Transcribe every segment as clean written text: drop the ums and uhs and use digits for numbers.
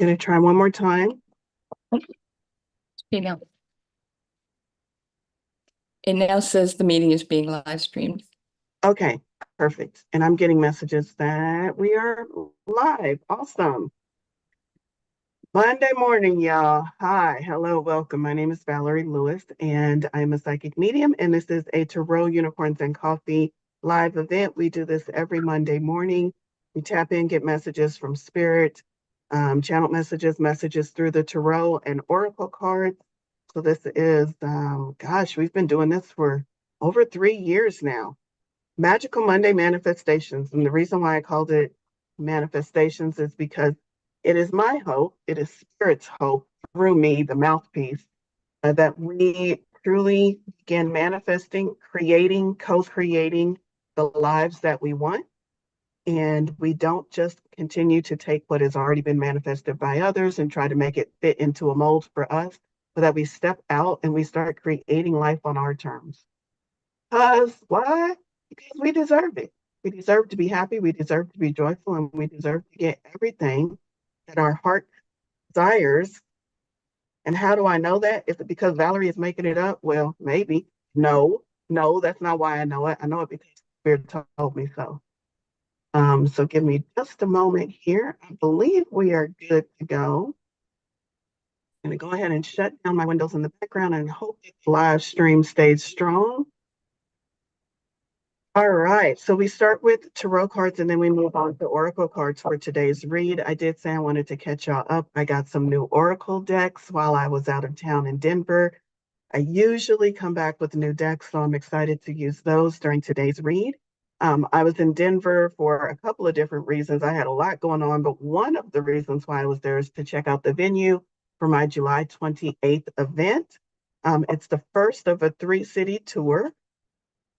Gonna try one more time. Okay, now. It now says the meeting is being live streamed. Okay, perfect. And I'm getting messages that we are live. Awesome. Monday morning, y'all. Hi, hello, welcome. My name is Valerie Lewis, and I'm a psychic medium, and this is a Tarot Unicorns and Coffee live event. We do this every Monday morning. We tap in, get messages from spirit, channel messages through the tarot and oracle cards. So this is, gosh, we've been doing this for over 3 years now. Magical Monday manifestations. And the reason why I called it manifestations is because it is my hope, it is Spirit's hope through me, the mouthpiece, that we truly begin manifesting, creating, co creating the lives that we want. And we don't just continue to take what has already been manifested by others and try to make it fit into a mold for us, but that we step out and we start creating life on our terms. Because why? Because we deserve it. We deserve to be happy. We deserve to be joyful, and we deserve to get everything that our heart desires. And how do I know that? Is it because Valerie is making it up? Well, maybe. No, no, that's not why I know it. I know it because Spirit told me so. So give me just a moment here. I believe we are good to go. I'm going to go ahead and shut down my windows in the background and hope that the live stream stays strong. All right, so we start with tarot cards and then we move on to oracle cards for today's read. I did say I wanted to catch y'all up. I got some new oracle decks while I was out of town in Denver. I usually come back with new decks, so I'm excited to use those during today's read. I was in Denver for a couple of different reasons. I had a lot going on, but one of the reasons why I was there is to check out the venue for my July 28th event. It's the first of a 3-city tour.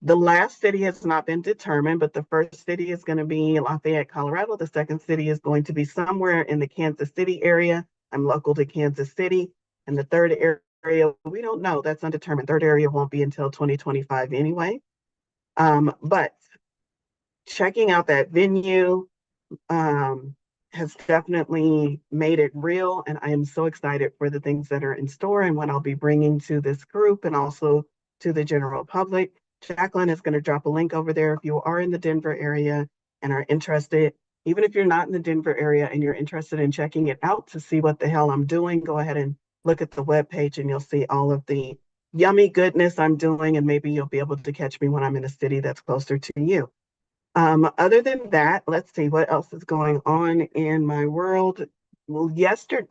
The last city has not been determined, but the first city is going to be Lafayette, Colorado. The second city is going to be somewhere in the Kansas City area. I'm local to Kansas City. And the third area, we don't know. That's undetermined. Third area won't be until 2025 anyway. But checking out that venue has definitely made it real. And I am so excited for the things that are in store and what I'll be bringing to this group and also to the general public. Jacqueline is going to drop a link over there if you are in the Denver area and are interested. Even if you're not in the Denver area and you're interested in checking it out to see what the hell I'm doing, go ahead and look at the webpage and you'll see all of the yummy goodness I'm doing. And maybe you'll be able to catch me when I'm in a city that's closer to you. Other than that, let's see what else is going on in my world. Well,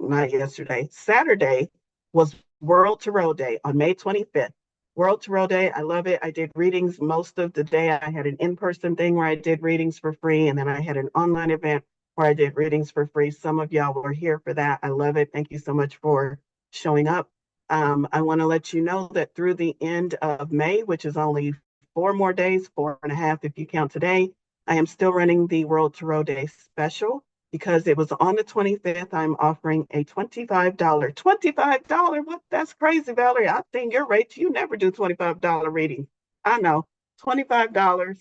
not yesterday, Saturday was World Tarot Day on May 25th. World Tarot Day, I love it. I did readings most of the day. I had an in-person thing where I did readings for free, and then I had an online event where I did readings for free. Some of y'all were here for that. I love it. Thank you so much for showing up. I want to let you know that through the end of May, which is only 4 more days, 4.5 if you count today, I am still running the World Tarot Day special because it was on the 25th. I'm offering a $25. $25? What? That's crazy, Valerie. I've seen your rates. You never do $25 readings. I know. $25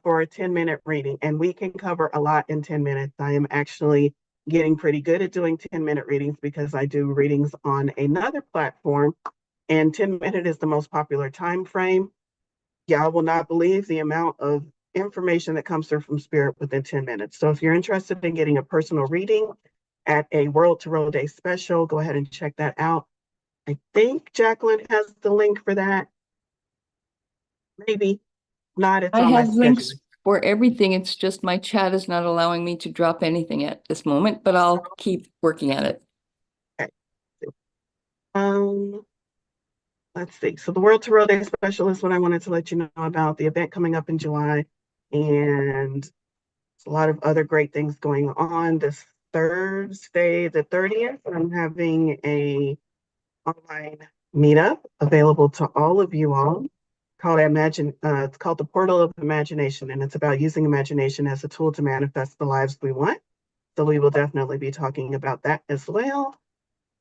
for a 10-minute reading. And we can cover a lot in 10 minutes. I am actually getting pretty good at doing 10-minute readings because I do readings on another platform. And 10 minutes is the most popular time frame. Y'all will not believe the amount of information that comes through from spirit within 10 minutes. So if you're interested in getting a personal reading at a World Tarot Day special, go ahead and check that out. I think Jacqueline has the link for that. Maybe not, it's I on my have schedule. links for everything. It's just my chat is not allowing me to drop anything at this moment, but I'll keep working at it. Okay. Um, let's see. So the World Tarot Day special is what I wanted to let you know about the event coming up in July. And a lot of other great things going on. This Thursday, the 30th, I'm having a online meetup available to all of you all called Imagine. It's called the Portal of Imagination, and it's about using imagination as a tool to manifest the lives we want. So we will definitely be talking about that as well.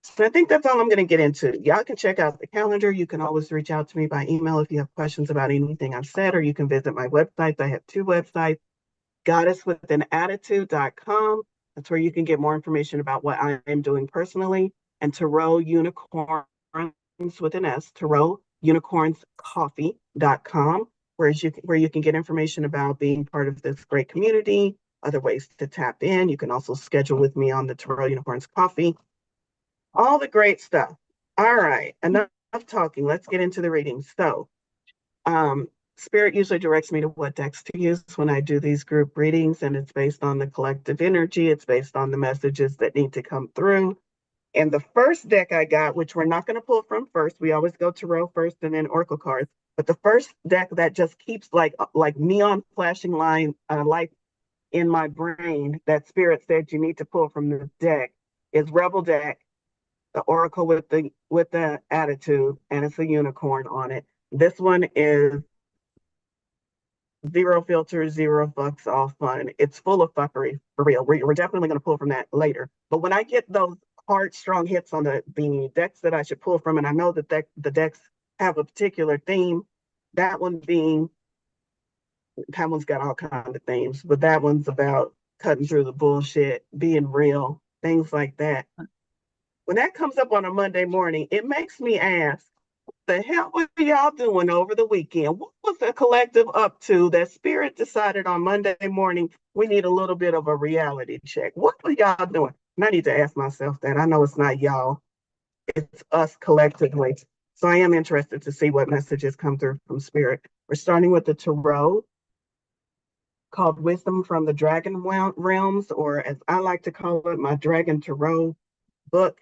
So I think that's all I'm going to get into. Y'all can check out the calendar. You can always reach out to me by email if you have questions about anything I've said, or you can visit my websites. I have two websites, goddesswithanattitude.com That's where you can get more information about what I am doing personally. And Tarot Unicorns with an S, Tarot unicornscoffee.com, where you can get information about being part of this great community, other ways to tap in. You can also schedule with me on the Tarot Unicorns Coffee, all the great stuff. All right, enough talking. Let's get into the readings. So, Spirit usually directs me to what decks to use when I do these group readings, and it's based on the collective energy. It's based on the messages that need to come through. And the first deck I got, which we're not going to pull from first, we always go Tarot first and then Oracle cards. But the first deck that just keeps like neon flashing light in my brain that Spirit said you need to pull from this deck is Rebel deck, the Oracle with the attitude, and it's a unicorn on it. This one is zero filter, zero fucks, all fun. It's full of fuckery, for real. We're definitely going to pull from that later. But when I get those hard, strong hits on the decks that I should pull from, and I know that the decks have a particular theme, that one's got all kinds of themes, but that one's about cutting through the bullshit, being real, things like that. When that comes up on a Monday morning, it makes me ask, the hell were y'all doing over the weekend? What was the collective up to that Spirit decided on Monday morning we need a little bit of a reality check? What were y'all doing? And I need to ask myself that. I know it's not y'all, it's us collectively. So I am interested to see what messages come through from Spirit. We're starting with the Tarot called Wisdom from the Dragon Realms, or as I like to call it, my Dragon Tarot book.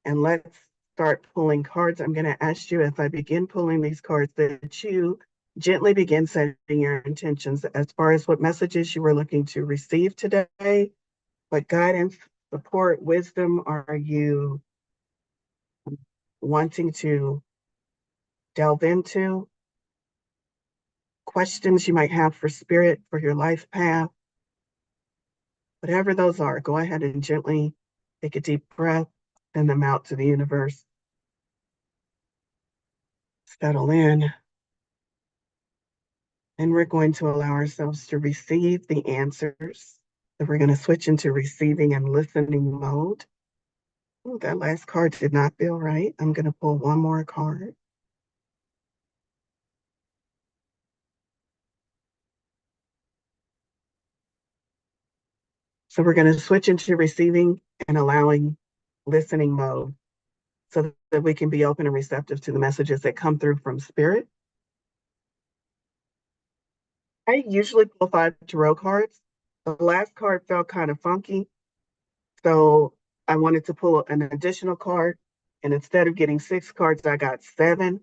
And let's start pulling cards. I'm going to ask you, as I begin pulling these cards, that you gently begin setting your intentions as far as what messages you are looking to receive today. What guidance, support, wisdom are you wanting to delve into? Questions you might have for Spirit, for your life path. Whatever those are, go ahead and gently take a deep breath, send them out to the universe. Settle in. And we're going to allow ourselves to receive the answers. So we're going to switch into receiving and listening mode. Ooh, that last card did not feel right. I'm going to pull one more card. So we're going to switch into receiving and allowing listening mode so that we can be open and receptive to the messages that come through from Spirit. I usually pull 5 tarot cards. The last card felt kind of funky, so I wanted to pull an additional card. And instead of getting 6 cards, I got 7.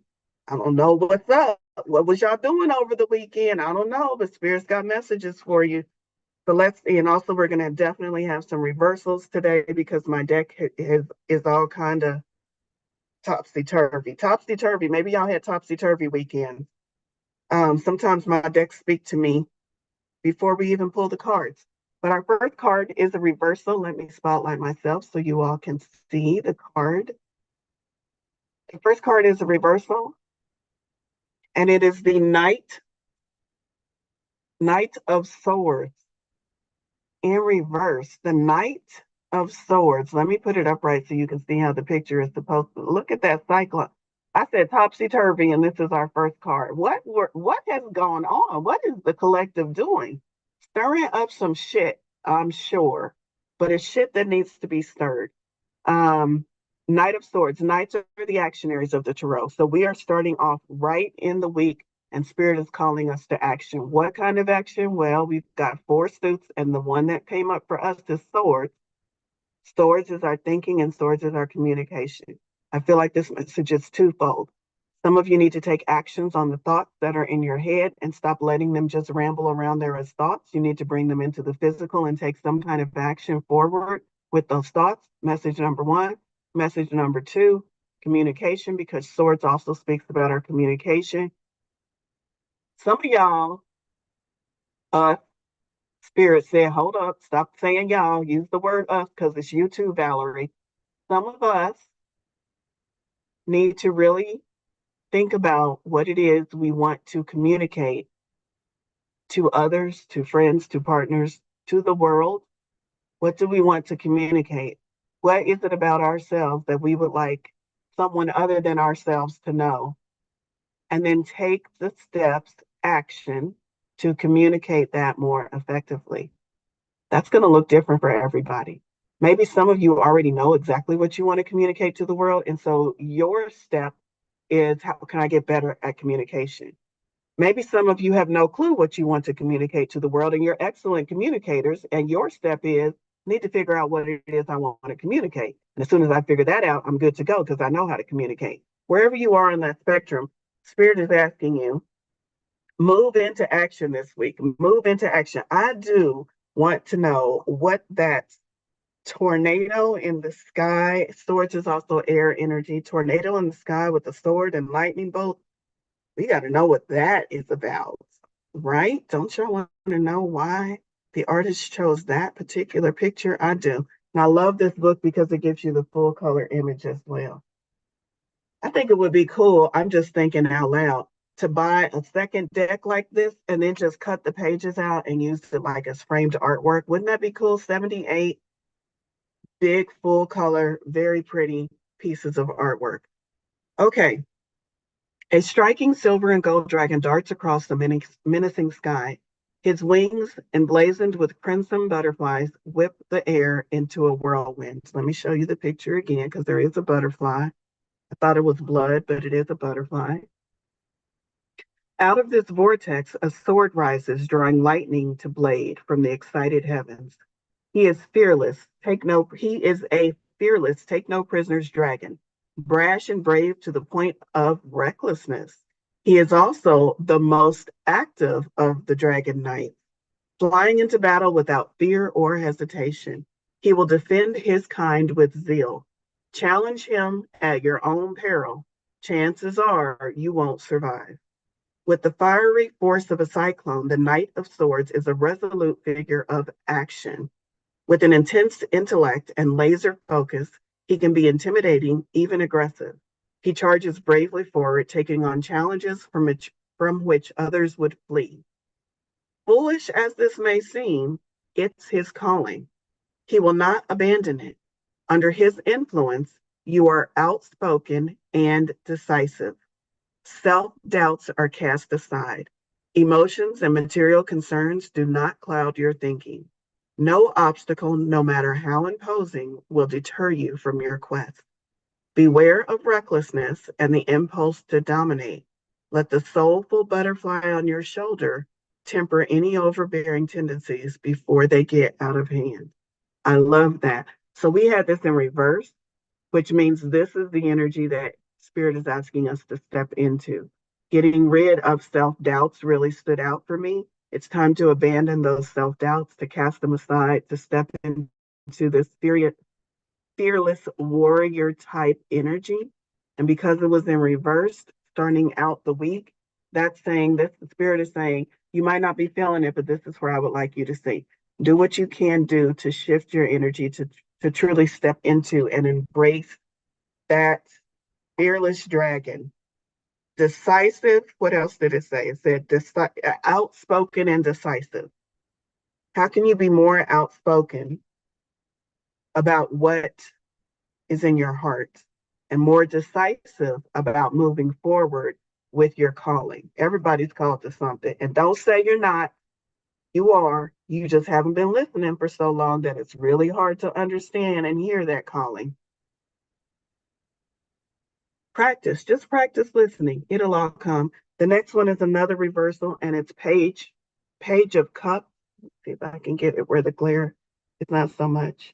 I don't know what's up. What was y'all doing over the weekend? I don't know, but Spirit's got messages for you. So let's see. And also, we're going to definitely have some reversals today because my deck is all kind of topsy-turvy. Topsy-turvy. Maybe y'all had topsy-turvy weekend. Sometimes my decks speak to me before we even pull the cards. But our first card is a reversal. Let me spotlight myself so you all can see the card. The first card is a reversal, and it is the Knight of Swords in reverse. The Knight of Swords. Let me put it upright so you can see how the picture is supposed to look. At that cyclone. I said topsy-turvy, and this is our first card. What has gone on? What is the collective doing? Stirring up some shit, I'm sure, but it's shit that needs to be stirred. Knight of Swords. Knights are the actionaries of the Tarot. So we are starting off right in the week, and Spirit is calling us to action. What kind of action? Well, we've got 4 suits, and the one that came up for us is Swords. Swords is our thinking, and Swords is our communication. I feel like this message is twofold. Some of you need to take actions on the thoughts that are in your head and stop letting them just ramble around there as thoughts. You need to bring them into the physical and take some kind of action forward with those thoughts. Message number 1. Message number 2, communication, because Swords also speaks about our communication. Some of y'all, Spirit said, hold up, stop saying y'all, use the word us because it's you too, Valerie. Some of us need to really think about what it is we want to communicate to others, to friends, to partners, to the world. What do we want to communicate? What is it about ourselves that we would like someone other than ourselves to know? And then take the steps, action to communicate that more effectively. That's going to look different for everybody. Maybe some of you already know exactly what you want to communicate to the world. And so your step is, how can I get better at communication? Maybe some of you have no clue what you want to communicate to the world, and you're excellent communicators. And your step is, need to figure out what it is I want to communicate. And as soon as I figure that out, I'm good to go because I know how to communicate. Wherever you are on that spectrum, Spirit is asking you, move into action this week. Move into action. I do want to know what that tornado in the sky, swords is also air energy, tornado in the sky with a sword and lightning bolt. We got to know what that is about, right? Don't y'all want to know why the artist chose that particular picture? I do. And I love this book because it gives you the full color image as well. I think it would be cool. I'm just thinking out loud to buy a second deck like this and then just cut the pages out and use it like as framed artwork. Wouldn't that be cool? 78 big, full color, very pretty pieces of artwork. Okay. A striking silver and gold dragon darts across the menacing sky. His wings, emblazoned with crimson butterflies, whip the air into a whirlwind. Let me show you the picture again because there is a butterfly. I thought it was blood, but it is a butterfly. Out of this vortex, a sword rises, drawing lightning to blade from the excited heavens. He is fearless. He is a fearless, take no prisoners dragon, brash and brave to the point of recklessness. He is also the most active of the dragon knights, flying into battle without fear or hesitation. He will defend his kind with zeal. Challenge him at your own peril. Chances are you won't survive. With the fiery force of a cyclone, the Knight of Swords is a resolute figure of action. With an intense intellect and laser focus, he can be intimidating, even aggressive. He charges bravely forward, taking on challenges from which others would flee. Foolish as this may seem, it's his calling. He will not abandon it. Under his influence, you are outspoken and decisive. Self-doubts are cast aside. Emotions and material concerns do not cloud your thinking. No obstacle, no matter how imposing, will deter you from your quest. Beware of recklessness and the impulse to dominate. Let the soulful butterfly on your shoulder temper any overbearing tendencies before they get out of hand. I love that. So we had this in reverse, which means this is the energy that Spirit is asking us to step into. Getting rid of self doubts really stood out for me. It's time to abandon those self doubts, to cast them aside, to step into this fearless warrior type energy. And because it was in reverse, starting out the week, that's saying this, the Spirit is saying, you might not be feeling it, but this is where I would like you to see. Do what you can do to shift your energy to truly step into and embrace that fearless dragon. Decisive. What else did it say? It said outspoken and decisive. How can you be more outspoken about what is in your heart and more decisive about moving forward with your calling? Everybody's called to something. And don't say you're not. You are. You just haven't been listening for so long that it's really hard to understand and hear that calling. Practice, just practice listening. It'll all come. The next one is another reversal, and it's page of cups. Let's see if I can get it where the glare is not so much.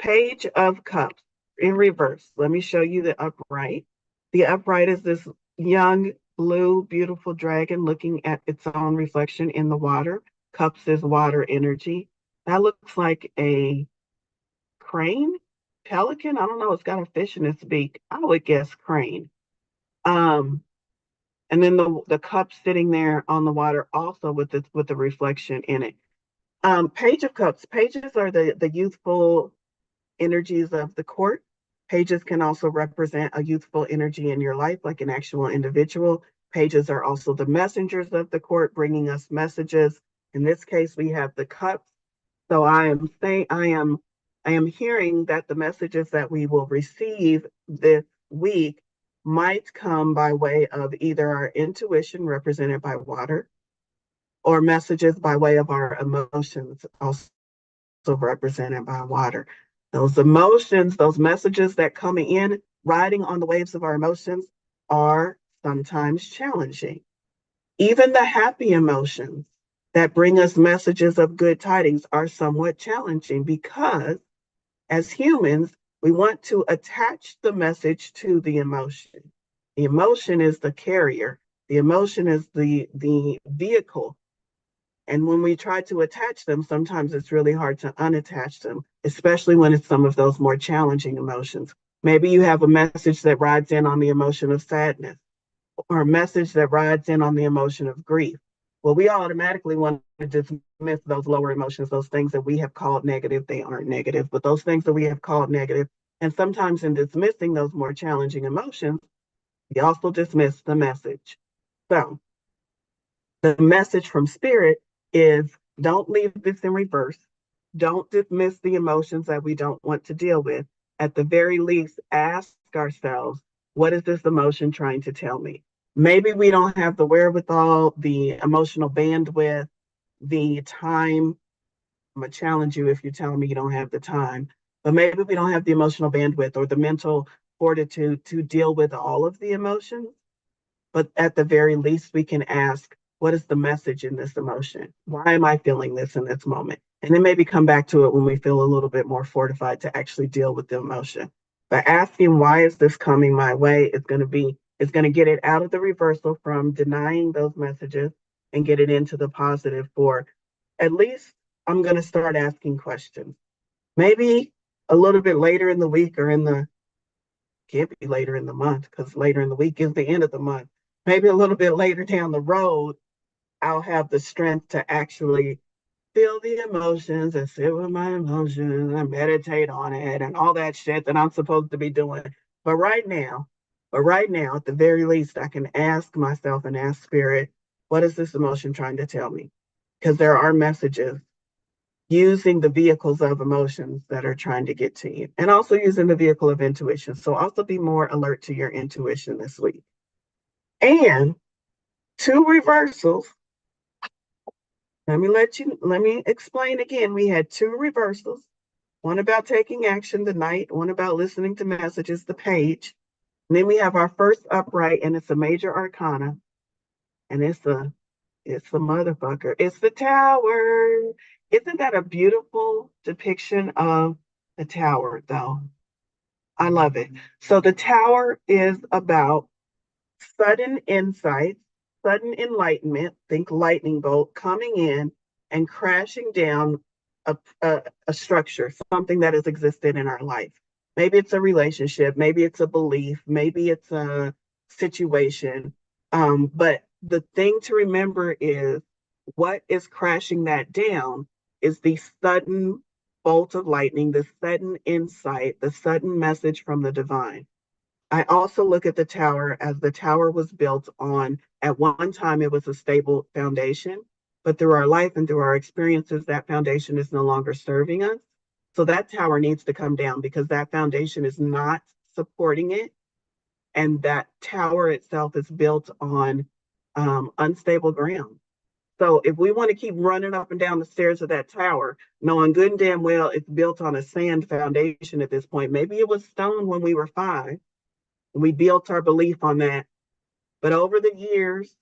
Page of cups in reverse. Let me show you the upright. The upright is this young, blue, beautiful dragon looking at its own reflection in the water. Cups is water energy. That looks like a crane, pelican. I don't know. It's got a fish in its beak. I would guess crane. Um, and then the cup sitting there on the water also with the reflection in it. Page of Cups. Pages are the youthful energies of the court. Pages can also represent a youthful energy in your life, like an actual individual. Pages are also the messengers of the court, bringing us messages. In this case, we have the cups So I am hearing that the messages that we will receive this week might come by way of either our intuition represented by water or messages by way of our emotions also represented by water. Those emotions, those messages that come in riding on the waves of our emotions are sometimes challenging. Even the happy emotions that bring us messages of good tidings are somewhat challenging because as humans, we want to attach the message to the emotion. The emotion is the carrier. The emotion is the vehicle. And when we try to attach them, sometimes it's really hard to unattach them, especially when it's some of those more challenging emotions. Maybe you have a message that rides in on the emotion of sadness or a message that rides in on the emotion of grief. Well, we automatically want to dismiss those lower emotions, those things that we have called negative. They aren't negative, but those things that we have called negative. And sometimes in dismissing those more challenging emotions, we also dismiss the message. So the message from spirit is don't leave this in reverse. Don't dismiss the emotions that we don't want to deal with. At the very least, ask ourselves, what is this emotion trying to tell me? Maybe we don't have the wherewithal, the emotional bandwidth, the time. I'm going to challenge you if you tell me you don't have the time, but maybe we don't have the emotional bandwidth or the mental fortitude to deal with all of the emotions. But at the very least, we can ask, what is the message in this emotion? Why am I feeling this in this moment? And then maybe come back to it when we feel a little bit more fortified to actually deal with the emotion. But asking, why is this coming my way, is going to get it out of the reversal from denying those messages and get it into the positive for at least I'm going to start asking questions. Maybe a little bit later in the week or in the can't be later in the month because later in the week is the end of the month. Maybe a little bit later down the road, I'll have the strength to actually feel the emotions and sit with my emotions and meditate on it and all that shit that I'm supposed to be doing. But right now, at the very least, I can ask myself and ask spirit, what is this emotion trying to tell me? Because there are messages using the vehicles of emotions that are trying to get to you and also using the vehicle of intuition. So also be more alert to your intuition this week. And two reversals. Let me explain again. We had two reversals, one about taking action, the knight, one about listening to messages, the page. And then we have our first upright, and it's a major arcana, and it's the motherfucker. It's the tower. Isn't that a beautiful depiction of the tower, though? I love it. So the tower is about sudden insight, sudden enlightenment, think lightning bolt coming in and crashing down a structure, something that has existed in our life. Maybe it's a relationship, maybe it's a belief, maybe it's a situation. But the thing to remember is what is crashing that down is the sudden bolt of lightning, the sudden insight, the sudden message from the divine. I also look at the tower as the tower was built on, at one time, it was a stable foundation, but through our life and through our experiences, that foundation is no longer serving us. So that tower needs to come down because that foundation is not supporting it. And that tower itself is built on unstable ground. So if we want to keep running up and down the stairs of that tower, knowing good and damn well it's built on a sand foundation at this point, maybe it was stone when we were 5, we built our belief on that. But over the years,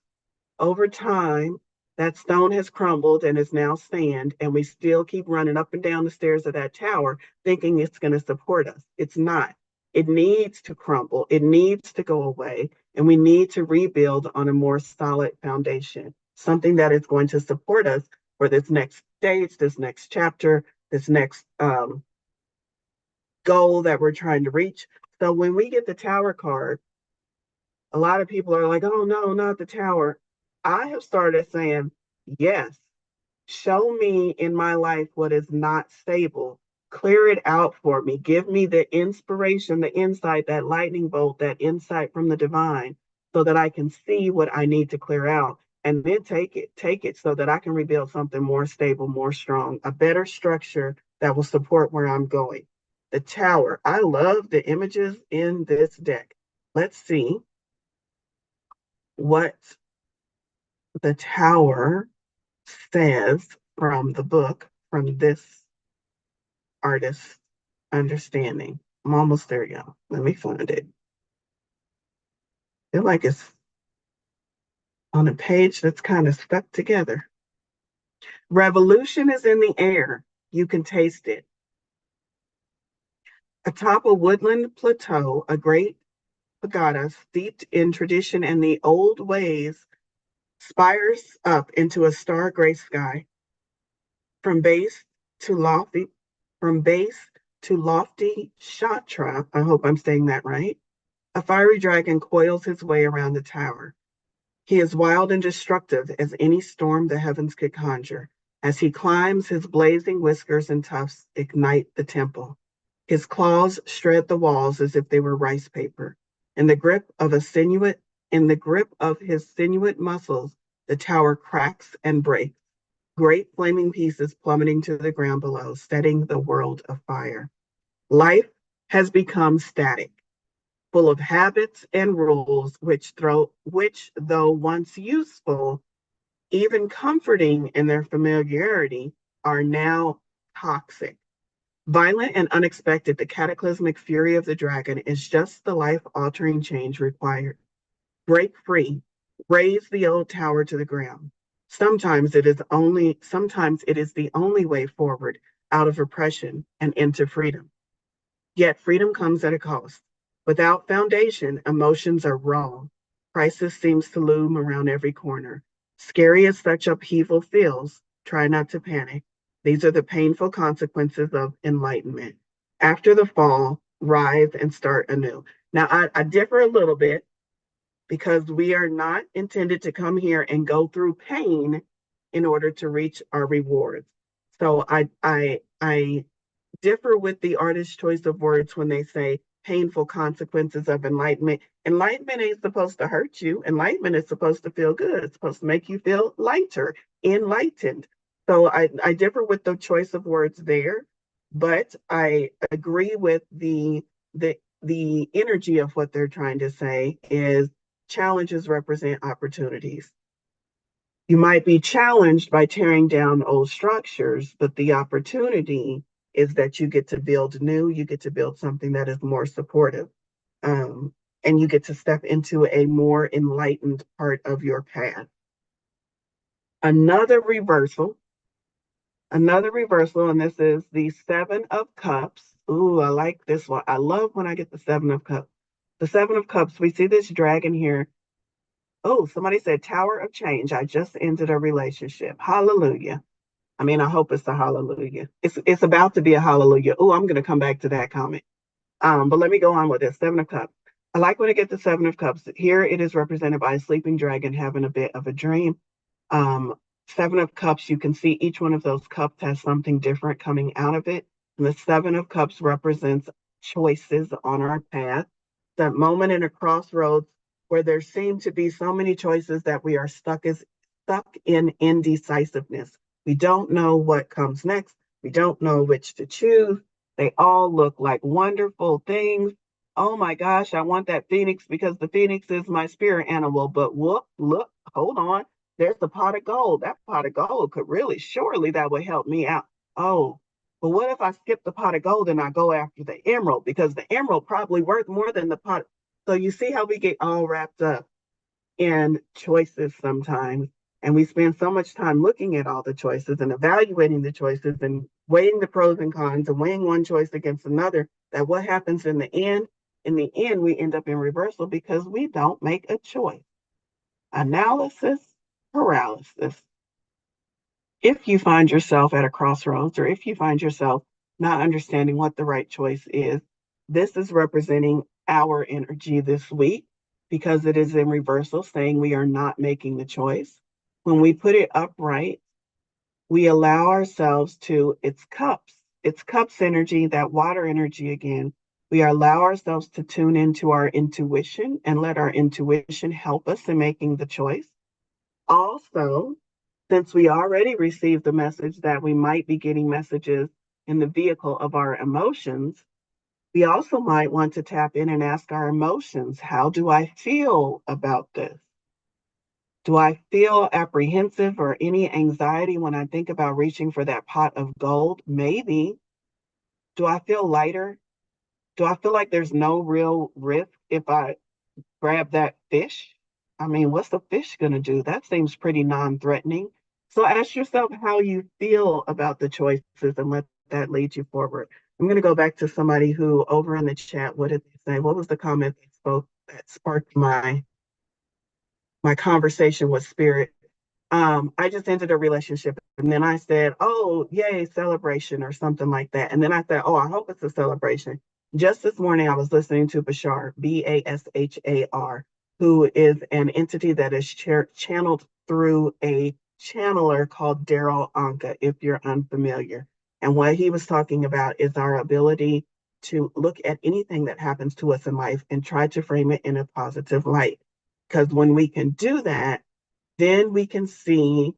over time, that stone has crumbled and is now sand, and we still keep running up and down the stairs of that tower thinking it's going to support us. It's not. It needs to crumble, it needs to go away, and we need to rebuild on a more solid foundation, something that is going to support us for this next stage, this next chapter, this next goal that we're trying to reach. So when we get the tower card, a lot of people are like, oh no, not the tower. I have started saying, yes, show me in my life what is not stable. Clear it out for me. Give me the inspiration, the insight, that lightning bolt, that insight from the divine, so that I can see what I need to clear out. and then take it so that I can rebuild something more stable, more strong, a better structure that will support where I'm going. The tower. I love the images in this deck. Let's see what the tower says from the book, from this artist's understanding. I'm almost there, y'all. Let me find it. I feel like it's on a page that's kind of stuck together. Revolution is in the air. You can taste it. Atop a woodland plateau, a great pagoda steeped in tradition and the old ways spires up into a star-gray sky. From base to lofty, from base to lofty Shatra, I hope I'm saying that right, a fiery dragon coils his way around the tower. He is wild and destructive as any storm the heavens could conjure. As he climbs, his blazing whiskers and tufts ignite the temple. His claws shred the walls as if they were rice paper. In the grip of his sinuate muscles, the tower cracks and breaks, great flaming pieces plummeting to the ground below, setting the world afire. Life has become static, full of habits and rules which though once useful, even comforting in their familiarity, are now toxic. Violent and unexpected, the cataclysmic fury of the dragon is just the life-altering change required. Break free, raze the old tower to the ground. Sometimes it is the only way forward out of oppression and into freedom. Yet freedom comes at a cost. Without foundation, emotions are raw. Crisis seems to loom around every corner. Scary as such upheaval feels, try not to panic. These are the painful consequences of enlightenment. After the fall, rise and start anew. Now, I differ a little bit because we are not intended to come here and go through pain in order to reach our rewards. So I differ with the artist's choice of words when they say painful consequences of enlightenment. Enlightenment ain't supposed to hurt you. Enlightenment is supposed to feel good. It's supposed to make you feel lighter, enlightened. So I differ with the choice of words there, but I agree with the energy of what they're trying to say is challenges represent opportunities. You might be challenged by tearing down old structures, but the opportunity is that you get to build new, you get to build something that is more supportive, and you get to step into a more enlightened part of your path. Another reversal, and this is the Seven of Cups. Ooh, I like this one. I love when I get the Seven of Cups. The Seven of Cups, we see this dragon here. Oh, somebody said Tower of Change. I just ended a relationship. Hallelujah. I mean, I hope it's a hallelujah. It's about to be a hallelujah. Oh, I'm gonna come back to that comment. But let me go on with this. Seven of Cups. I like when I get the Seven of Cups. Here it is represented by a sleeping dragon having a bit of a dream. Um, Seven of Cups, you can see each one of those cups has something different coming out of it. And the Seven of Cups represents choices on our path. That moment in a crossroads where there seem to be so many choices that we are stuck in indecisiveness. We don't know what comes next. We don't know which to choose. They all look like wonderful things. Oh my gosh, I want that phoenix because the phoenix is my spirit animal. But whoop, look, hold on. There's the pot of gold. That pot of gold could really, surely that would help me out. Oh, but what if I skip the pot of gold and I go after the emerald? Because the emerald probably worth more than the pot. So you see how we get all wrapped up in choices sometimes. And we spend so much time looking at all the choices and evaluating the choices and weighing the pros and cons and weighing one choice against another, that what happens in the end, we end up in reversal because we don't make a choice. Analysis paralysis. If you find yourself at a crossroads or if you find yourself not understanding what the right choice is, this is representing our energy this week because it is in reversal, saying we are not making the choice. When we put it upright, we allow ourselves to, it's cups energy, that water energy again. We allow ourselves to tune into our intuition and let our intuition help us in making the choice. Also, since we already received the message that we might be getting messages in the vehicle of our emotions, we also might want to tap in and ask our emotions, how do I feel about this? Do I feel apprehensive or any anxiety when I think about reaching for that pot of gold? Maybe. Do I feel lighter? Do I feel like there's no real risk if I grab that fish? I mean, what's the fish going to do? That seems pretty non threatening. So ask yourself how you feel about the choices and let that lead you forward. I'm going to go back to somebody who over in the chat, what did they say? What was the comment they spoke that sparked my conversation with spirit? I just ended a relationship and then I said, oh, yay, celebration or something like that. And then I said, oh, I hope it's a celebration. Just this morning, I was listening to Bashar, Bashar, who is an entity that is channeled through a channeler called Daryl Anka, if you're unfamiliar. And what he was talking about is our ability to look at anything that happens to us in life and try to frame it in a positive light. Because when we can do that, then we can see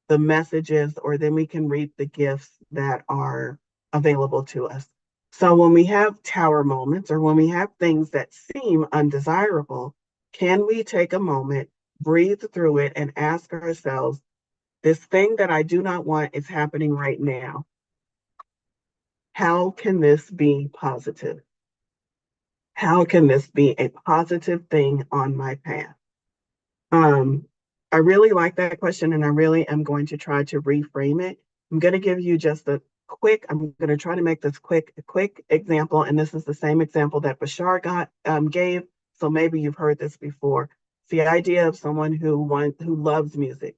the messages or then we can reap the gifts that are available to us. So when we have tower moments or when we have things that seem undesirable, can we take a moment, breathe through it, and ask ourselves, this thing that I do not want is happening right now. How can this be positive? How can this be a positive thing on my path? Um, I really like that question, and I really am going to try to reframe it. I'm going to give you just I'm going to try to make this a quick example, and this is the same example that Bashar gave. So maybe you've heard this before. It's the idea of someone who loves music,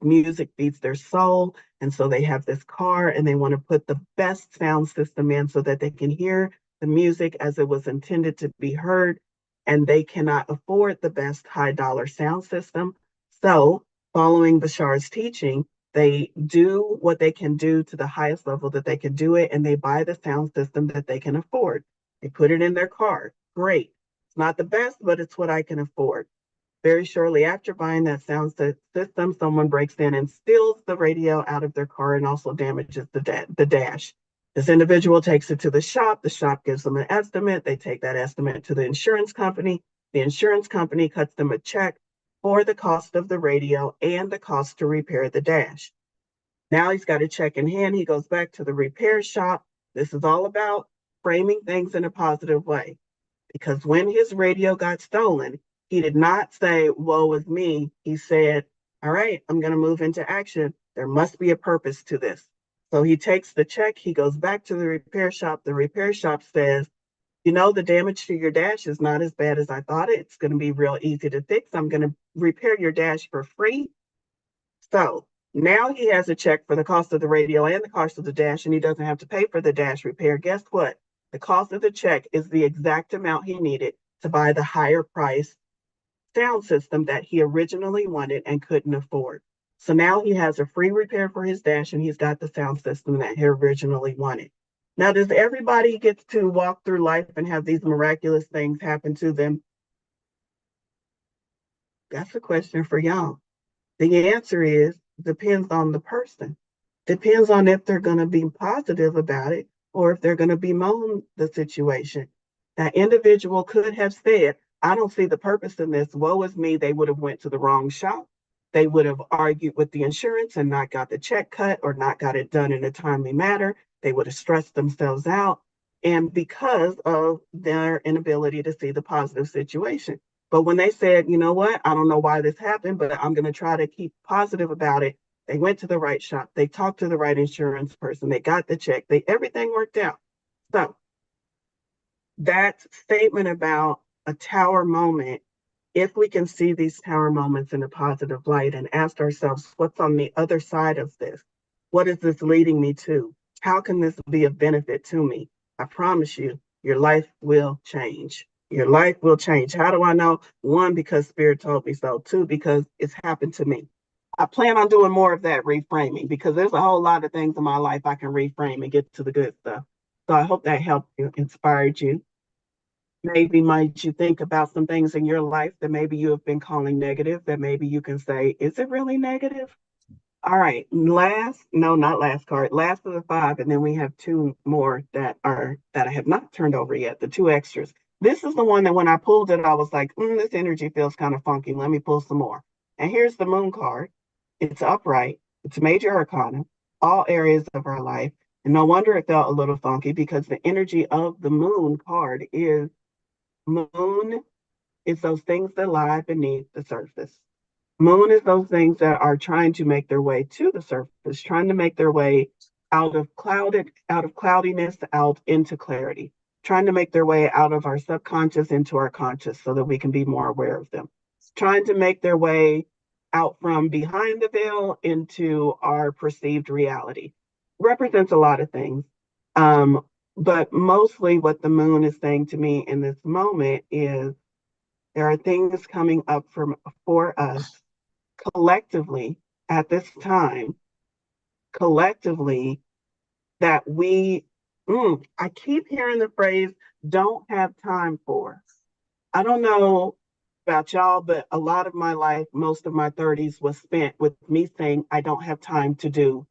Music feeds their soul, and so they have this car, and they want to put the best sound system in so that they can hear the music as it was intended to be heard, and they cannot afford the best high dollar sound system. So, following Bashar's teaching, they do what they can do to the highest level that they can do it, and they buy the sound system that they can afford. They put it in their car. Great. It's not the best, but it's what I can afford. Very shortly after buying that sound system, someone breaks in and steals the radio out of their car and also damages the dash. This individual takes it to the shop. The shop gives them an estimate. They take that estimate to the insurance company. The insurance company cuts them a check for the cost of the radio and the cost to repair the dash. Now he's got a check in hand. He goes back to the repair shop. This is all about framing things in a positive way. Because when his radio got stolen, he did not say, woe is me. He said, all right, I'm going to move into action. There must be a purpose to this. So he takes the check. He goes back to the repair shop. The repair shop says, the damage to your dash is not as bad as I thought it. It's going to be real easy to fix. I'm going to repair your dash for free. So now he has a check for the cost of the radio and the cost of the dash, and he doesn't have to pay for the dash repair. Guess what? The cost of the check is the exact amount he needed to buy the higher price sound system that he originally wanted and couldn't afford. So now he has a free repair for his dash and he's got the sound system that he originally wanted. Now, does everybody get to walk through life and have these miraculous things happen to them? That's a question for y'all. The answer is depends on the person. Depends on if they're going to be positive about it or if they're going to bemoan the situation. That individual could have said, I don't see the purpose in this. Woe is me. They would have went to the wrong shop. They would have argued with the insurance and not got the check cut or not got it done in a timely manner. They would have stressed themselves out. And because of their inability to see the positive situation. But when they said, you know what, I don't know why this happened, but I'm going to try to keep positive about it. They went to the right shop. They talked to the right insurance person. They got the check. Everything worked out. So that statement about a tower moment, if we can see these tower moments in a positive light and ask ourselves, what's on the other side of this? What is this leading me to? How can this be of benefit to me? I promise you, your life will change. Your life will change. How do I know? One, because Spirit told me so. Two, because it's happened to me. I plan on doing more of that reframing because there's a whole lot of things in my life I can reframe and get to the good stuff. So I hope that helped you, inspired you. maybe might you think about some things in your life that maybe you have been calling negative that maybe you can say, is it really negative? All right, not last card, last of the five, and then we have two more that I have not turned over yet, the two extras. This is the one that when I pulled it, I was like, this energy feels kind of funky. Let me pull some more. And here's the moon card. It's upright, it's major arcana, all areas of our life. And no wonder it felt a little funky because the energy of the moon card is moon is those things that lie beneath the surface. Moon is those things that are trying to make their way to the surface, trying to make their way out of cloudiness, out into clarity, trying to make their way out of our subconscious into our conscious so that we can be more aware of them, trying to make their way out from behind the veil into our perceived reality. Represents a lot of things. Um, but mostly what the moon is saying to me in this moment is there are things coming up for us collectively at this time, collectively, that I keep hearing the phrase, don't have time for. I don't know about y'all, but a lot of my life, most of my 30s was spent with me saying, I don't have time to do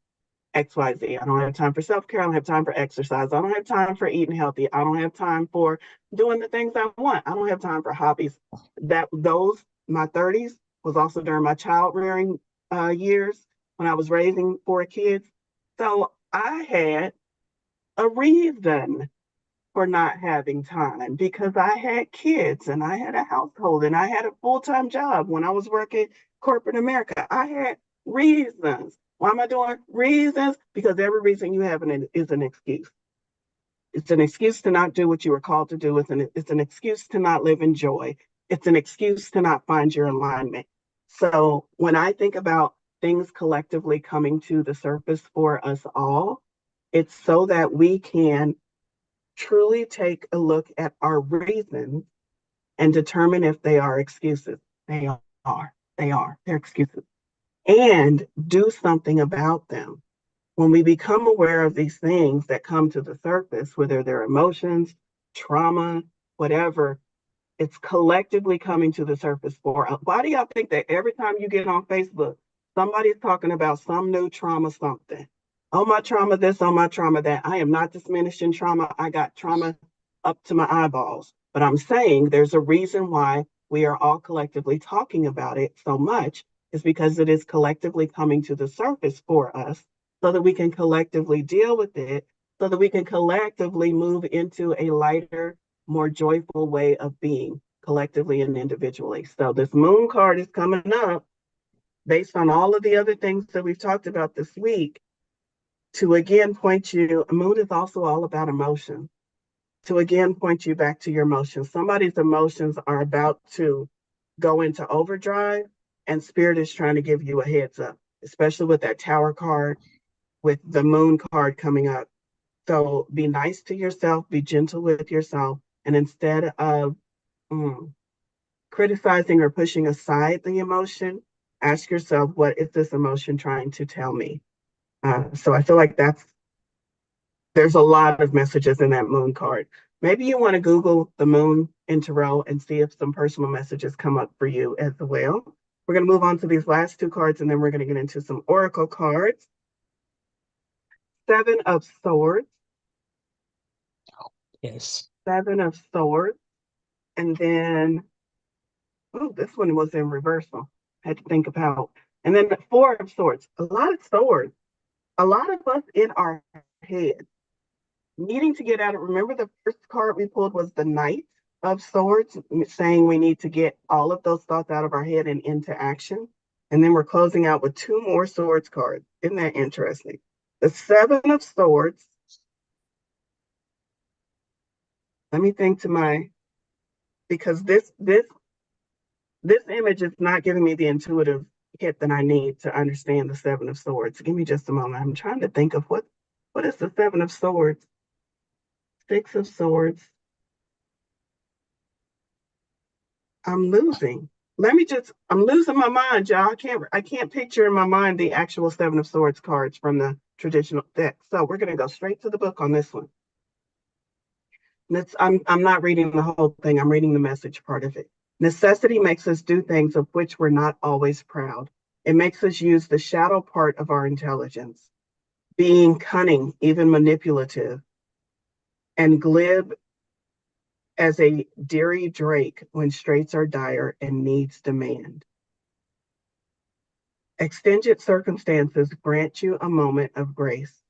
XYZ. I don't have time for self care. I don't have time for exercise. I don't have time for eating healthy. I don't have time for doing the things I want. I don't have time for hobbies. My 30s was also during my child rearing years when I was raising four kids. So I had a reason for not having time because I had kids and I had a household and I had a full-time job when I was working corporate America. I had reasons. Why am I doing reasons? Because every reason you have is an excuse. It's an excuse to not do what you were called to do. It's an excuse to not live in joy. It's an excuse to not find your alignment. So when I think about things collectively coming to the surface for us all, it's so that we can truly take a look at our reasons and determine if they are excuses. They are. They are. They're excuses. And do something about them. When we become aware of these things that come to the surface, whether they're emotions, trauma, whatever, it's collectively coming to the surface for us. Why do y'all think that every time you get on Facebook, somebody's talking about some new trauma, something? Oh, my trauma, this, oh, my trauma, that. I am not diminishing trauma. I got trauma up to my eyeballs. But I'm saying there's a reason why we are all collectively talking about it so much is because it is collectively coming to the surface for us so that we can collectively deal with it, so that we can collectively move into a lighter, more joyful way of being collectively and individually. So this moon card is coming up based on all of the other things that we've talked about this week to again point you, moon is also all about emotion, to again point you back to your emotions. Somebody's emotions are about to go into overdrive and spirit is trying to give you a heads up, especially with that tower card, with the moon card coming up. So be nice to yourself, be gentle with yourself, and instead of criticizing or pushing aside the emotion, ask yourself, what is this emotion trying to tell me? So I feel like there's a lot of messages in that moon card. Maybe you want to Google the moon in tarot and see if some personal messages come up for you as well. We're going to move on to these last two cards and then we're going to get into some oracle cards. Seven of Swords. Yes. Seven of Swords. And then, this one was in reversal. I had to think about. And then the Four of Swords. A lot of swords. A lot of us in our head needing to get out of. Remember the first card we pulled was the Knight of Swords, saying we need to get all of those thoughts out of our head and into action. And then we're closing out with two more swords cards. Isn't that interesting? The Seven of Swords. Let me think because this image is not giving me the intuitive hit that I need to understand the Seven of Swords. Give me just a moment. I'm trying to think of what is the Seven of Swords? Six of Swords. I'm losing. I'm losing my mind, y'all. I can't picture in my mind the actual Seven of Swords cards from the traditional deck. So we're going to go straight to the book on this one. I'm not reading the whole thing. I'm reading the message part of it. Necessity makes us do things of which we're not always proud. It makes us use the shadow part of our intelligence, being cunning, even manipulative, and glib as a deary drake when straits are dire and needs demand. Extingent circumstances grant you a moment of grace.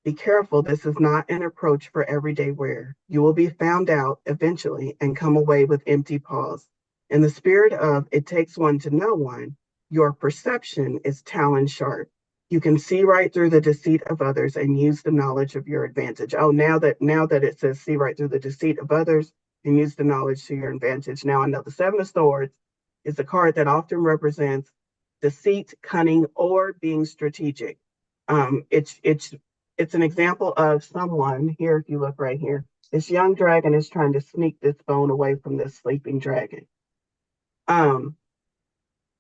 Be careful, this is not an approach for everyday wear. You will be found out eventually and come away with empty paws. In the spirit of it takes one to know one, your perception is talon sharp. You can see right through the deceit of others and use the knowledge of your advantage. Oh, now that it says see right through the deceit of others and use the knowledge to your advantage. Now I know the Seven of Swords is a card that often represents deceit, cunning, or being strategic. It's an example of someone here. If you look right here, this young dragon is trying to sneak this bone away from this sleeping dragon. Um,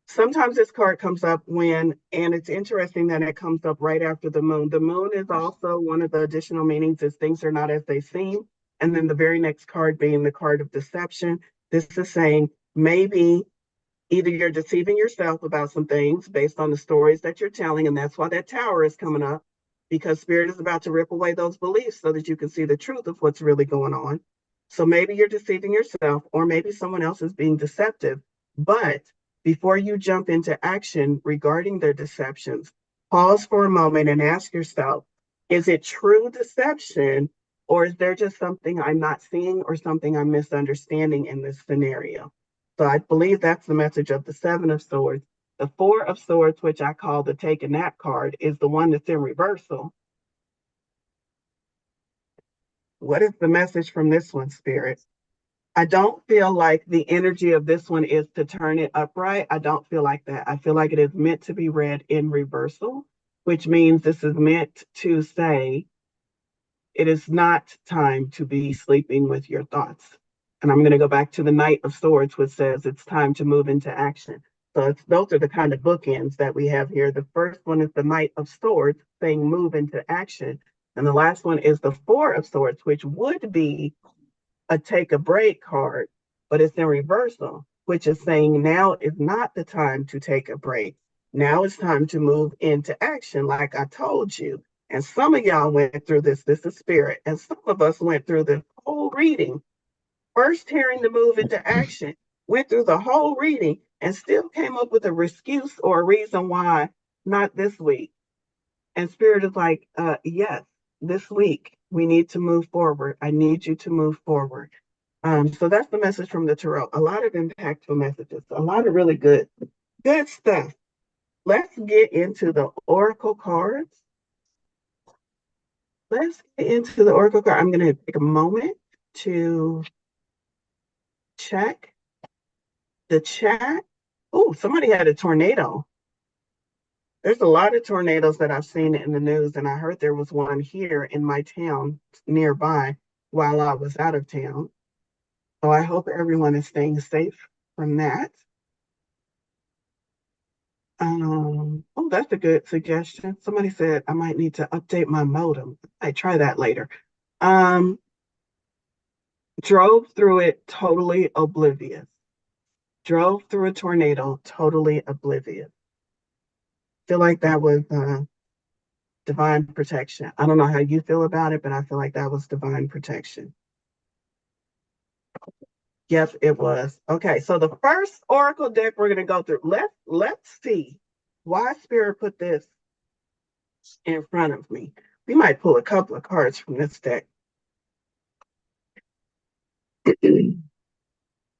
Sometimes this card comes up and it's interesting that it comes up right after the moon. The moon is also one of the additional meanings is things are not as they seem. And then the very next card being the card of deception. This is saying maybe either you're deceiving yourself about some things based on the stories that you're telling, and that's why that tower is coming up, because spirit is about to rip away those beliefs so that you can see the truth of what's really going on. So maybe you're deceiving yourself, or maybe someone else is being deceptive. But before you jump into action regarding their deceptions, pause for a moment and ask yourself, is it true deception, or is there just something I'm not seeing or something I'm misunderstanding in this scenario? So I believe that's the message of the Seven of Swords. The Four of Swords, which I call the take a nap card, is the one that's in reversal. What is the message from this one, Spirit? I don't feel like the energy of this one is to turn it upright. I don't feel like that. I feel like it is meant to be read in reversal, which means this is meant to say it is not time to be sleeping with your thoughts. And I'm going to go back to the Knight of Swords, which says it's time to move into action. So those are the kind of bookends that we have here. The first one is the Knight of Swords saying move into action. And the last one is the Four of Swords, which would be a take a break card, but it's in reversal, which is saying now is not the time to take a break. Now it's time to move into action, like I told you. And some of y'all went through this. This is spirit. And some of us went through the whole reading, first hearing the move into action, went through the whole reading, and still came up with a excuse or a reason why not this week. And spirit is like, yes, this week we need to move forward. I need you to move forward. So that's the message from the tarot. A lot of impactful messages, a lot of really good stuff. Let's get into the oracle cards. Let's get into the oracle card. I'm going to take a moment to check the chat. Oh, somebody had a tornado. There's a lot of tornadoes that I've seen in the news, and I heard there was one here in my town nearby while I was out of town. So I hope everyone is staying safe from that. Oh, that's a good suggestion. Somebody said I might need to update my modem. I try that later. Drove through it totally oblivious. Drove through a tornado totally oblivious. Feel like that was divine protection. I don't know how you feel about it, but I feel like that was divine protection. Yes, it was. Okay, so the first oracle deck we're gonna go through. Let's see why Spirit put this in front of me. We might pull a couple of cards from this deck.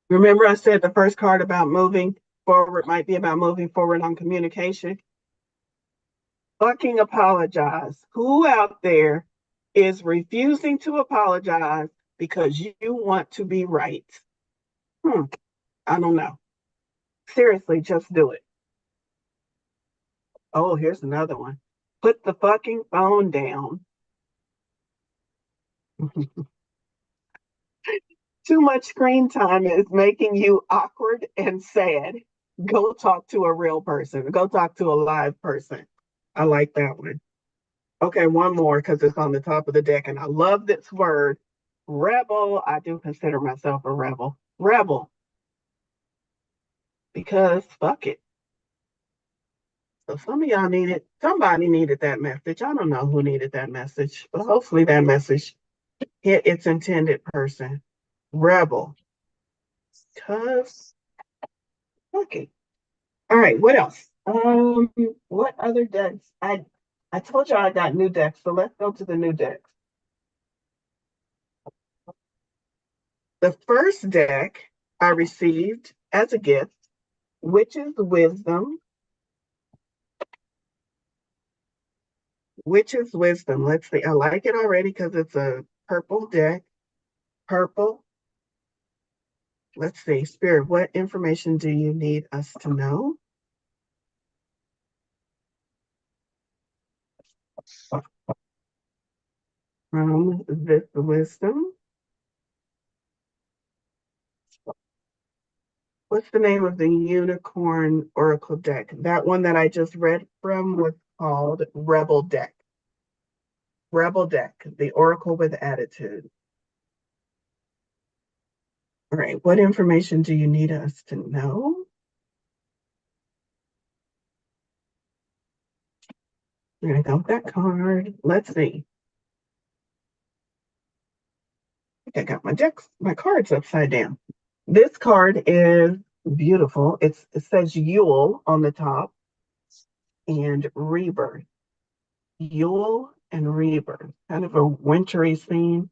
Remember I said the first card about moving forward might be about moving forward on communication. Fucking apologize. Who out there is refusing to apologize because you want to be right? I don't know. Seriously, just do it. Oh, here's another one. Put the fucking phone down. Too much screen time is making you awkward and sad. Go talk to a real person. Go talk to a live person. I like that one. Okay, one more because it's on the top of the deck. And I love this word, rebel. I do consider myself a rebel. Rebel. Because fuck it. So some of y'all somebody needed that message. I don't know who needed that message, but hopefully that message hit its intended person. Rebel. Cause fuck it. All right, what else? What other decks? I told you I got new decks, so let's go to the new decks. The first deck I received as a gift, Witch's Wisdom. Witch's Wisdom. Let's see. I like it already because it's a purple deck. Purple. Let's see. Spirit, what information do you need us to know? From this wisdom. What's the name of the Unicorn Oracle deck? That one that I just read from was called Rebel Deck. Rebel Deck, the Oracle with Attitude. All right, what information do you need us to know? I got that card. Let's see. I got my cards upside down. This card is beautiful. It says Yule on the top and Rebirth. Yule and Rebirth, kind of a wintry theme.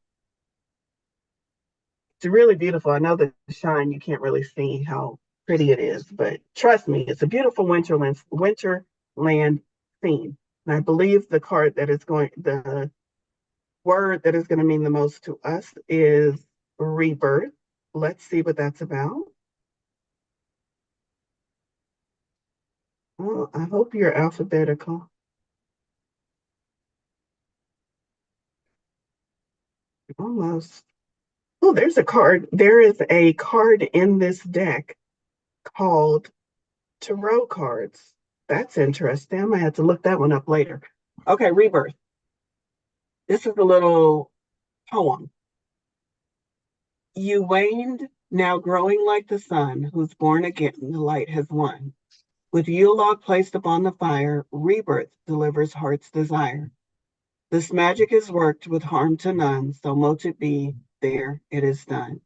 It's really beautiful. I know the shine, you can't really see how pretty it is, but trust me, it's a beautiful winterland theme. And I believe the word that is going to mean the most to us is rebirth. Let's see what that's about. Well, I hope you're alphabetical. Almost. Oh, there's a card. There is a card in this deck called Tarot cards. That's interesting. I might have to look that one up later. Okay, rebirth. This is a little poem. You waned, now growing like the sun, who's born again, the light has won. With Yule log placed upon the fire, rebirth delivers heart's desire. This magic is worked with harm to none, so mote it be, there it is done.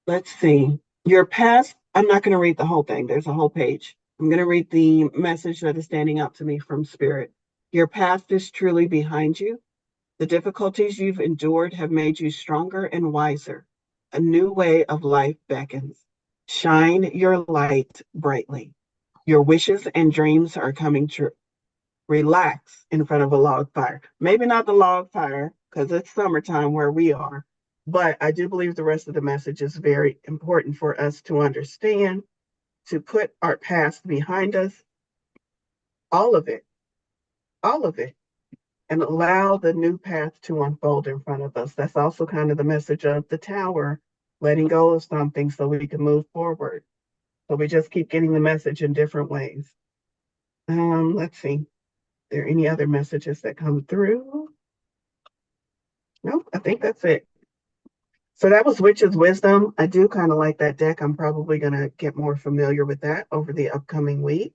Let's see. Your past, I'm not going to read the whole thing. There's a whole page. I'm going to read the message that is standing out to me from Spirit. Your past is truly behind you. The difficulties you've endured have made you stronger and wiser. A new way of life beckons. Shine your light brightly. Your wishes and dreams are coming true. Relax in front of a log fire. Maybe not the log fire, because it's summertime where we are, but I do believe the rest of the message is very important for us to understand, to put our past behind us, all of it, all of it, and allow the new path to unfold in front of us. That's also kind of the message of the tower, letting go of something so we can move forward. So we just keep getting the message in different ways. Let's see. Are there any other messages that come through? Nope, I think that's it. So that was Witch's Wisdom. I do kind of like that deck. I'm probably going to get more familiar with that over the upcoming week.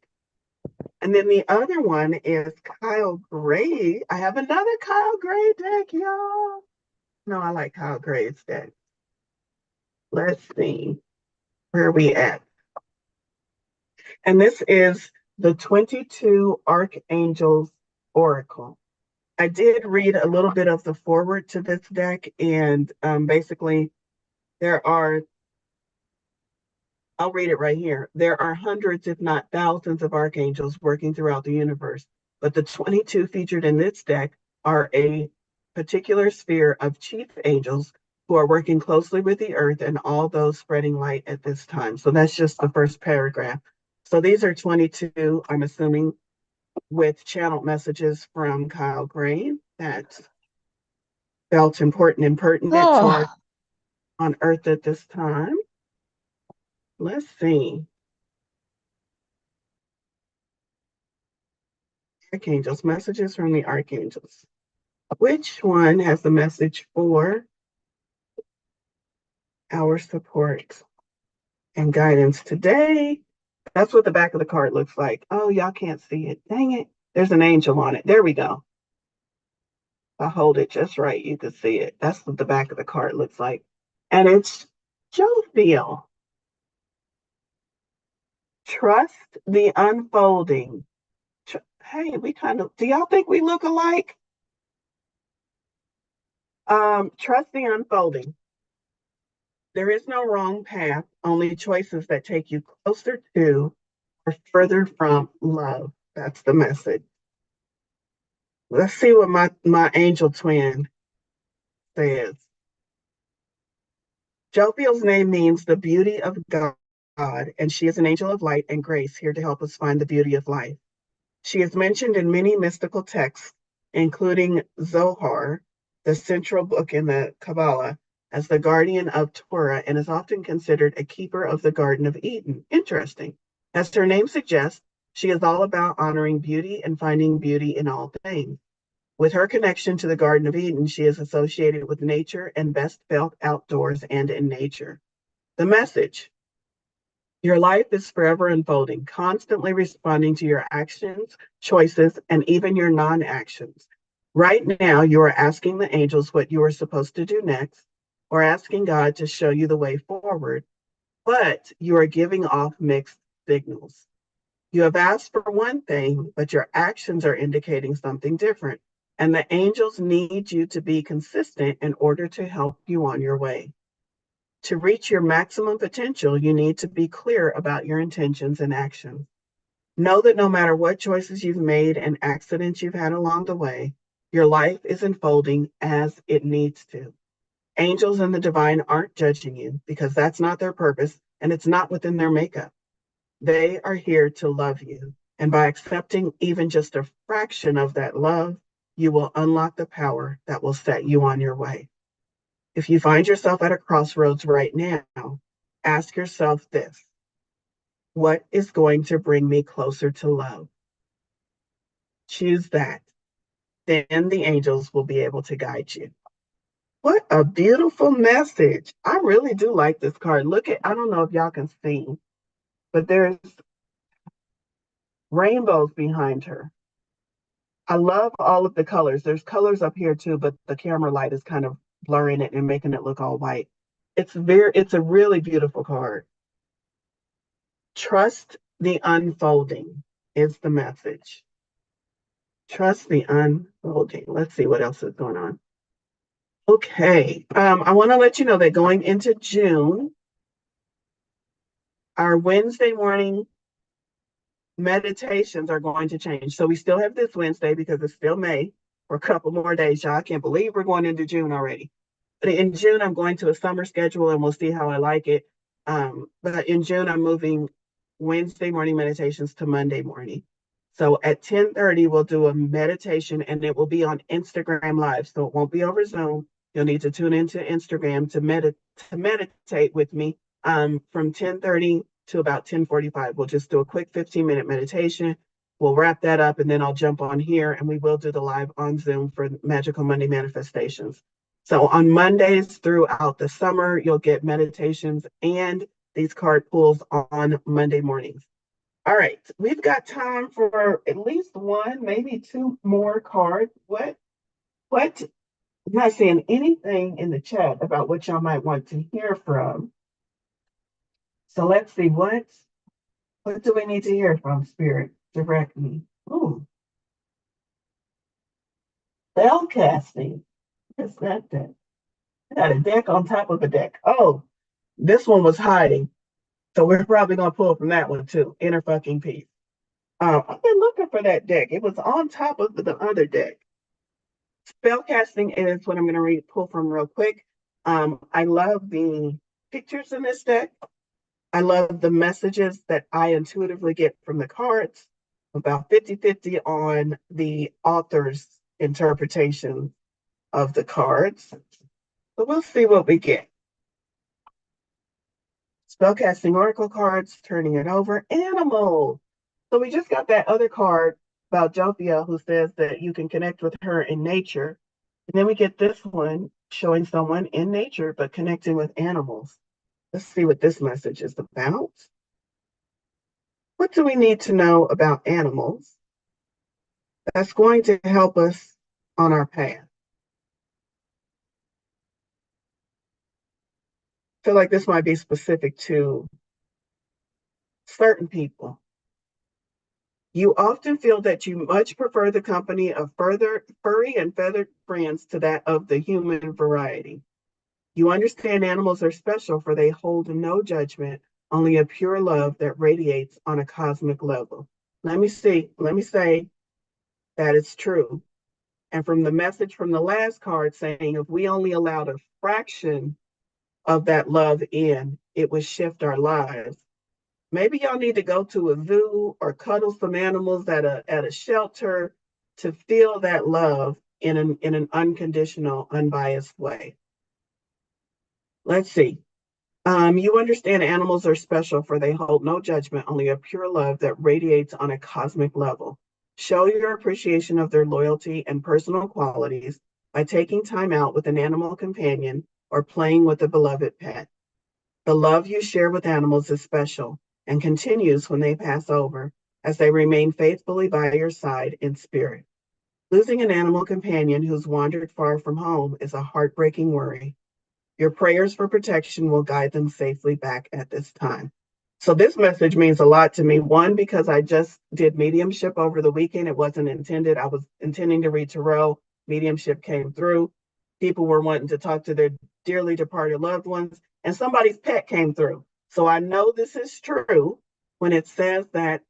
And then the other one is Kyle Gray. I have another Kyle Gray deck, y'all. No, I like Kyle Gray's deck. Let's see. Where are we at? And this is the 22 Archangels Oracle. I did read a little bit of the forward to this deck, and basically I'll read it right here. There are hundreds, if not thousands, of archangels working throughout the universe, but the 22 featured in this deck are a particular sphere of chief angels who are working closely with the earth and all those spreading light at this time. So that's just the first paragraph. So these are 22, I'm assuming, with channeled messages from Kyle Gray that felt important and pertinent to our on earth at this time. Let's see. Archangels, messages from the archangels. Which one has the message for our support and guidance today? That's what the back of the card looks like. Oh, y'all can't see it. Dang it. There's an angel on it. There we go. If I hold it just right, you can see it. That's what the back of the card looks like. And it's Jophiel. Trust the unfolding. Hey, we kind of, do y'all think we look alike? Trust the unfolding. There is no wrong path, only choices that take you closer to or further from love. That's the message. Let's see what my angel twin says. Jophiel's name means the beauty of God, and she is an angel of light and grace here to help us find the beauty of life. She is mentioned in many mystical texts, including Zohar, the central book in the Kabbalah, as the guardian of Torah and is often considered a keeper of the Garden of Eden. Interesting. As her name suggests, she is all about honoring beauty and finding beauty in all things. With her connection to the Garden of Eden, she is associated with nature and best felt outdoors and in nature. The message: your life is forever unfolding, constantly responding to your actions, choices, and even your non actions. Right now, you are asking the angels what you are supposed to do next, or asking God to show you the way forward, but you are giving off mixed signals. You have asked for one thing, but your actions are indicating something different. And the angels need you to be consistent in order to help you on your way. To reach your maximum potential, you need to be clear about your intentions and actions. Know that no matter what choices you've made and accidents you've had along the way, your life is unfolding as it needs to. Angels and the divine aren't judging you because that's not their purpose and it's not within their makeup. They are here to love you. And by accepting even just a fraction of that love, you will unlock the power that will set you on your way. If you find yourself at a crossroads right now, ask yourself this: what is going to bring me closer to love? Choose that. Then the angels will be able to guide you. What a beautiful message. I really do like this card. Look at, I don't know if y'all can see, but there's rainbows behind her. I love all of the colors. There's colors up here too, but the camera light is kind of blurring it and making it look all white. It's a really beautiful card. Trust the unfolding is the message. Trust the unfolding. Let's see what else is going on. Okay. I want to let you know that going into June, our Wednesday morning meditations are going to change. So we still have this Wednesday because it's still May for a couple more days, y'all. I can't believe we're going into June already. But in June, I'm going to a summer schedule and we'll see how I like it. But in June, I'm moving Wednesday morning meditations to Monday morning. So at 10:30, we'll do a meditation and it will be on Instagram Live. So it won't be over Zoom. You'll need to tune into Instagram to meditate with me from 10:30 to about 10:45. We'll just do a quick 15-minute meditation. We'll wrap that up and then I'll jump on here and we will do the live on Zoom for Magical Monday Manifestations. So on Mondays throughout the summer, you'll get meditations and these card pulls on Monday mornings. All right, we've got time for at least one, maybe two more cards. What? I'm not seeing anything in the chat about what y'all might want to hear from. So let's see, what do we need to hear from, Spirit? Direct me. Ooh. Spell casting. What's that deck? I got a deck on top of a deck. Oh, this one was hiding. So we're probably going to pull from that one too. Inner fucking peace. I've been looking for that deck. It was on top of the other deck. Spellcasting is what I'm going to pull from real quick. I love the pictures in this deck. I love the messages that I intuitively get from the cards. About 50-50 on the author's interpretation of the cards. So we'll see what we get. Spellcasting oracle cards, turning it over. Animals. So we just got that other card about Jophiel who says that you can connect with her in nature. And then we get this one showing someone in nature, but connecting with animals. Let's see what this message is about. What do we need to know about animals that's going to help us on our path? I feel like this might be specific to certain people. You often feel that you much prefer the company of furry and feathered friends to that of the human variety. You understand animals are special, for they hold no judgment, only a pure love that radiates on a cosmic level. Let me say that it's true. And from the message from the last card saying if we only allowed a fraction of that love in, it would shift our lives. Maybe y'all need to go to a zoo or cuddle some animals at a shelter to feel that love in an unconditional, unbiased way. Let's see. You understand animals are special, for they hold no judgment, only a pure love that radiates on a cosmic level. Show your appreciation of their loyalty and personal qualities by taking time out with an animal companion or playing with a beloved pet. The love you share with animals is special and continues when they pass over, as they remain faithfully by your side in spirit. Losing an animal companion who's wandered far from home is a heartbreaking worry. Your prayers for protection will guide them safely back at this time. So this message means a lot to me. One, because I just did mediumship over the weekend. It wasn't intended. I was intending to read tarot. Mediumship came through. People were wanting to talk to their dearly departed loved ones, and somebody's pet came through. So I know this is true when it says that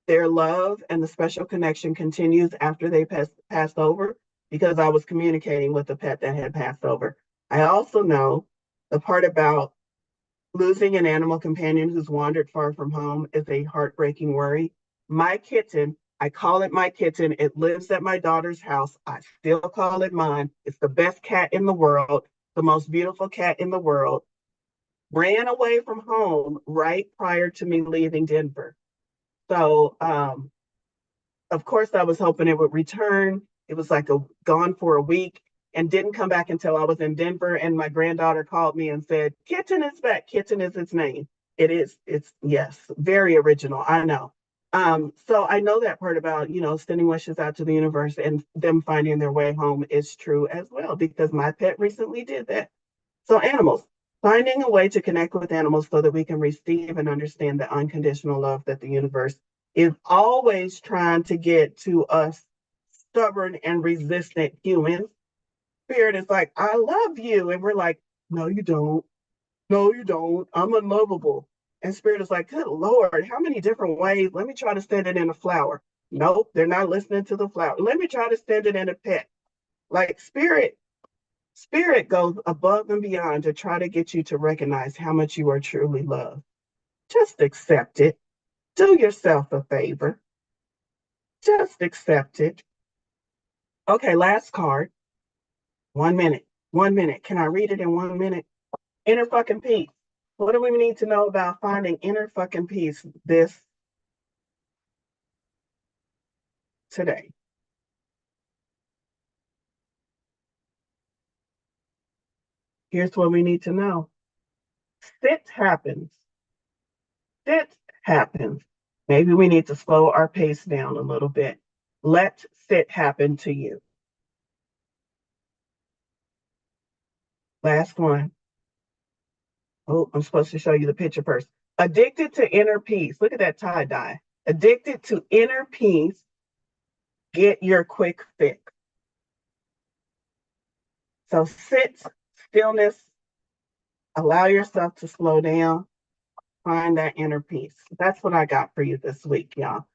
their love and the special connection continues after they passed over, because I was communicating with the pet that had passed over. I also know the part about losing an animal companion who's wandered far from home is a heartbreaking worry. My kitten, I call it my kitten. It lives at my daughter's house. I still call it mine. It's the best cat in the world, the most beautiful cat in the world. Ran away from home right prior to me leaving Denver. So, of course, I was hoping it would return. It was like gone for a week and didn't come back until I was in Denver. And my granddaughter called me and said, Kitten is back. Kitten is its name. It is. It's, yes, very original. I know. So I know that part about, sending wishes out to the universe and them finding their way home is true as well, because my pet recently did that. So animals, finding a way to connect with animals so that we can receive and understand the unconditional love that the universe is always trying to get to us stubborn and resistant humans. Spirit is like, I love you. And we're like, no, you don't. No, you don't. I'm unlovable. And Spirit is like, good Lord, how many different ways? Let me try to send it in a flower. Nope, they're not listening to the flower. Let me try to send it in a pet. Like Spirit goes above and beyond to try to get you to recognize how much you are truly loved. Just accept it. Do yourself a favor. Just accept it. Okay, last card. 1 minute. 1 minute. Can I read it in 1 minute? Inner fucking peace. What do we need to know about finding inner fucking peace this today? Here's what we need to know. Sit happens. Sit happens. Maybe we need to slow our pace down a little bit. Let sit happen to you. Last one. Oh, I'm supposed to show you the picture first. Addicted to inner peace. Look at that tie dye. Addicted to inner peace. Get your quick fix. So sit, stillness, allow yourself to slow down, find that inner peace. That's what I got for you this week, y'all.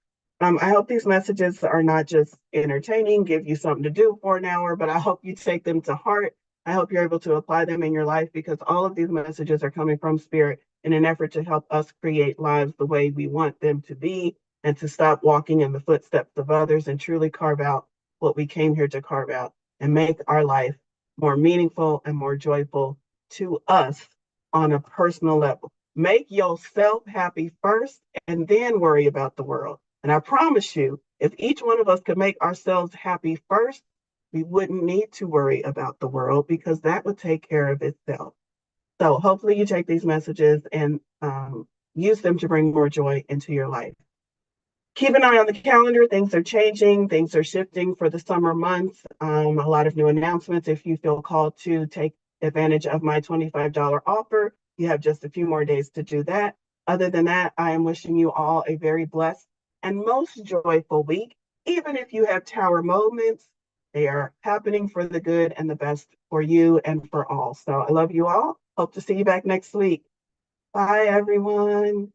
I hope these messages are not just entertaining, give you something to do for an hour, but I hope you take them to heart. I hope you're able to apply them in your life, because all of these messages are coming from Spirit in an effort to help us create lives the way we want them to be, and to stop walking in the footsteps of others and truly carve out what we came here to carve out and make our life more meaningful and more joyful to us on a personal level. Make yourself happy first and then worry about the world. And I promise you, if each one of us could make ourselves happy first, we wouldn't need to worry about the world because that would take care of itself. So hopefully you take these messages and use them to bring more joy into your life. Keep an eye on the calendar. Things are changing. Things are shifting for the summer months. A lot of new announcements. If you feel called to take advantage of my $25 offer, you have just a few more days to do that. Other than that, I am wishing you all a very blessed and most joyful week. Even if you have tower moments, they are happening for the good and the best for you and for all. So I love you all. Hope to see you back next week. Bye, everyone.